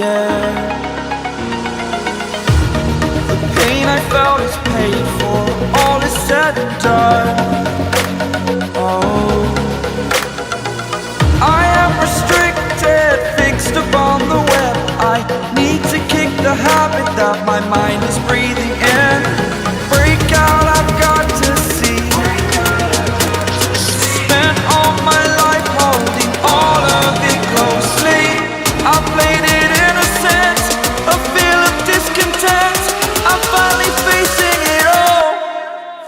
air. The pain I felt is paid for, all is said and done. Oh, I am restricted, fixed upon the web. I need to kick the habit that my mind is breathing in. Break out, I've got to see. Spent all my life holding all of it closely. I played it innocent, a feel of discontent. I'm finally facing it all,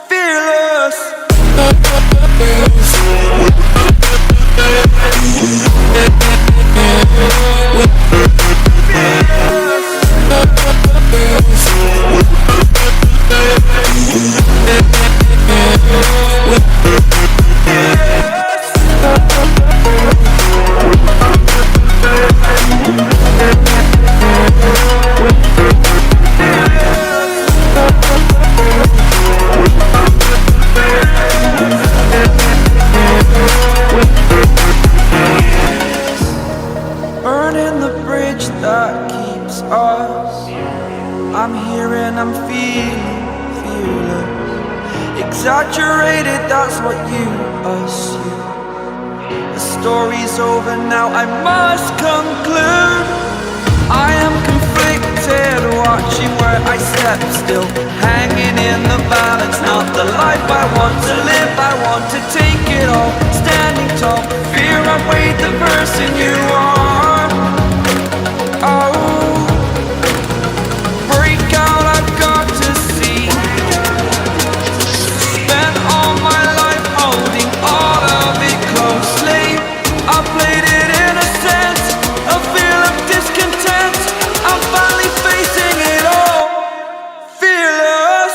fearless. Burning the bridge that keeps us. I'm here and I'm feeling fearless. Exaggerated, that's what you assume. The story's over now, I must conclude. I am conflicted, watching where I step still, hanging in the balance. Not the life I want to live, I want to take it all. Standing tall, fear I weighed the person you are. Oh, break out, I've got to see. Spent all my life holding all of it closely. I played it innocent, a feel of discontent. I'm finally facing it all, fearless.